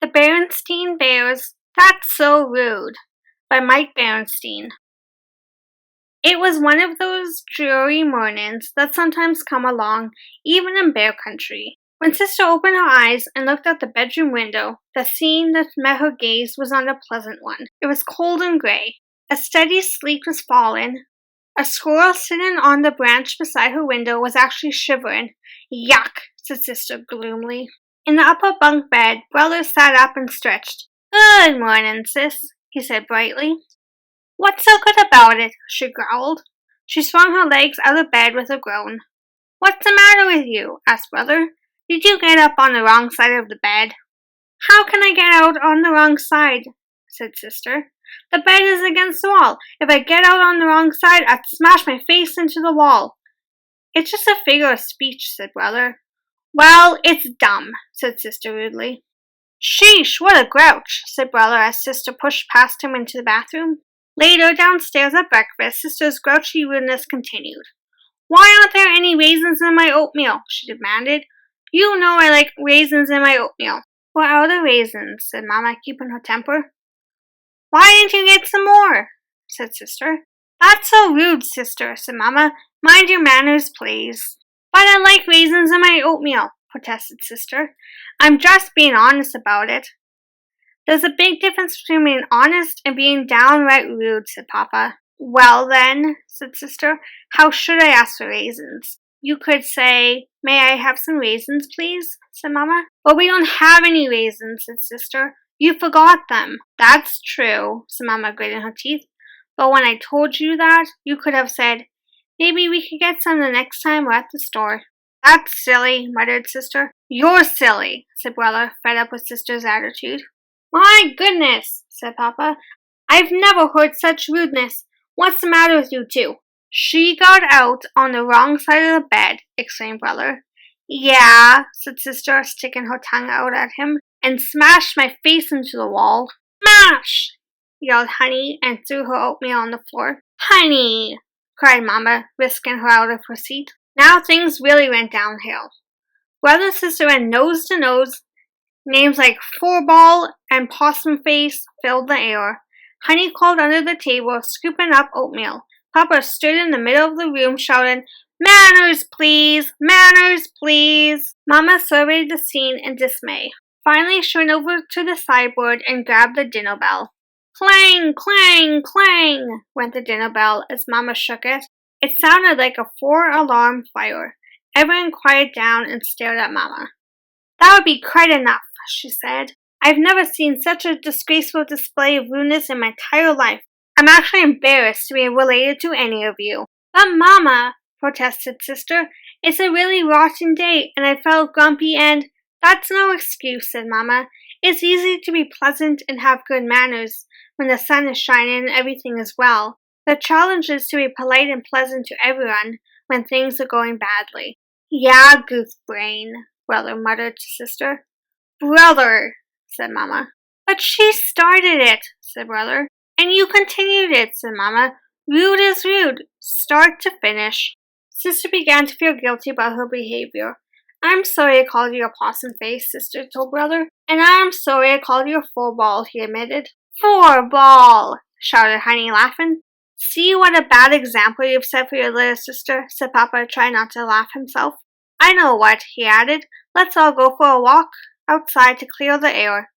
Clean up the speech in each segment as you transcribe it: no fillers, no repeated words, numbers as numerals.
The Berenstain Bears, That's So Rude, by Mike Berenstain. It was one of those dreary mornings that sometimes come along, even in bear country. When Sister opened her eyes and looked out the bedroom window, the scene that met her gaze was not a pleasant one. It was cold and gray. A steady sleet was falling. A squirrel sitting on the branch beside her window was actually shivering. Yuck, said Sister gloomily. In the upper bunk bed, Brother sat up and stretched. Good morning, sis, he said brightly. What's so good about it? She growled. She swung her legs out of bed with a groan. What's the matter with you? Asked Brother. Did you get up on the wrong side of the bed? How can I get out on the wrong side? Said Sister. The bed is against the wall. If I get out on the wrong side, I'd smash my face into the wall. It's just a figure of speech, said Brother. Well, it's dumb, said Sister rudely. Sheesh, what a grouch, said Brother as Sister pushed past him into the bathroom. Later, downstairs at breakfast, Sister's grouchy rudeness continued. Why aren't there any raisins in my oatmeal? She demanded. You know I like raisins in my oatmeal. Where are the raisins? Said Mama, keeping her temper. Why didn't you get some more? Said Sister. That's so rude, Sister, said Mama. Mind your manners, please. But I like raisins in my oatmeal, protested Sister. I'm just being honest about it. There's a big difference between being honest and being downright rude, said Papa. Well then, said Sister, how should I ask for raisins? You could say, may I have some raisins, please, said Mama. But we don't have any raisins, said Sister. You forgot them. That's true, said Mama, gritting her teeth. But when I told you that, you could have said, maybe we could get some the next time we're at the store. That's silly, muttered Sister. You're silly, said Brother, fed up with Sister's attitude. My goodness, said Papa. I've never heard such rudeness. What's the matter with you two? She got out on the wrong side of the bed, exclaimed Brother. Yeah, said Sister, sticking her tongue out at him, and smashed my face into the wall. Smash! Yelled Honey, and threw her oatmeal on the floor. Honey! Cried Mama, whisking her out of her seat. Now things really went downhill. Brother and Sister went nose to nose. Names like Four-Ball and Possum Face filled the air. Honey crawled under the table, scooping up oatmeal. Papa stood in the middle of the room, shouting, Manners, please! Manners, please! Mama surveyed the scene in dismay. Finally, she went over to the sideboard and grabbed the dinner bell. Clang, clang, clang, went the dinner bell as Mama shook it. It sounded like a 4-alarm fire. Everyone quieted down and stared at Mama. That would be quite enough, she said. I've never seen such a disgraceful display of rudeness in my entire life. I'm actually embarrassed to be related to any of you. But Mama, protested Sister, it's a really rotten day and I felt grumpy and... That's no excuse, said Mama. It's easy to be pleasant and have good manners when the sun is shining and everything is well. The challenge is to be polite and pleasant to everyone when things are going badly. Yeah, goof brain, Brother muttered to Sister. Brother, said Mama. But she started it, said Brother. And you continued it, said Mama. Rude is rude, start to finish. Sister began to feel guilty about her behavior. I'm sorry I called you a possum face, Sister told Brother. And I'm sorry I called you a four-ball, he admitted. Four-ball, shouted Honey, laughing. See what a bad example you've set for your little sister, said Papa, trying not to laugh himself. I know what, he added. Let's all go for a walk outside to clear the air.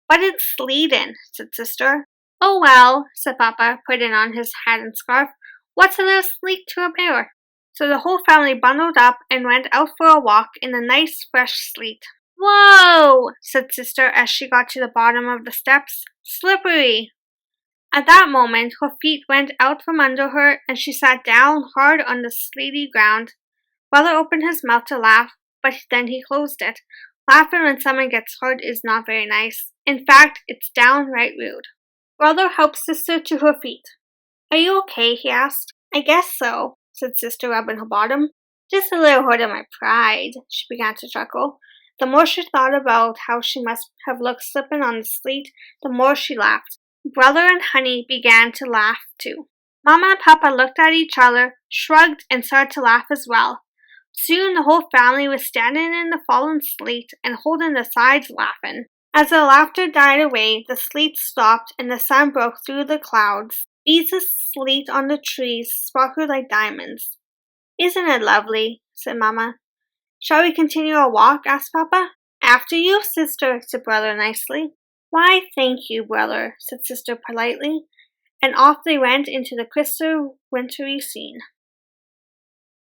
But it's sleeting, said Sister. Oh well, said Papa, putting on his hat and scarf. What's a little sleet to a bear? So the whole family bundled up and went out for a walk in the nice fresh sleet. Whoa, said Sister as she got to the bottom of the steps. Slippery. At that moment, her feet went out from under her and she sat down hard on the sleety ground. Brother opened his mouth to laugh, but then he closed it. Laughing when someone gets hurt is not very nice. In fact, it's downright rude. Brother helped Sister to her feet. Are you okay? He asked. I guess so, said Sister, rubbing her bottom. Just a little hurt of my pride, she began to chuckle. The more she thought about how she must have looked slipping on the sleet, the more she laughed. Brother and Honey began to laugh too. Mama and Papa looked at each other, shrugged, and started to laugh as well. Soon the whole family was standing in the fallen sleet and holding their sides laughing. As the laughter died away, the sleet stopped and the sun broke through the clouds. Beads of sleet on the trees sparkled like diamonds. "Isn't it lovely?" said Mamma. "Shall we continue our walk?" asked Papa. "After you, sister," said Brother nicely. "Why, thank you, brother," said Sister politely, and off they went into the crystal wintry scene.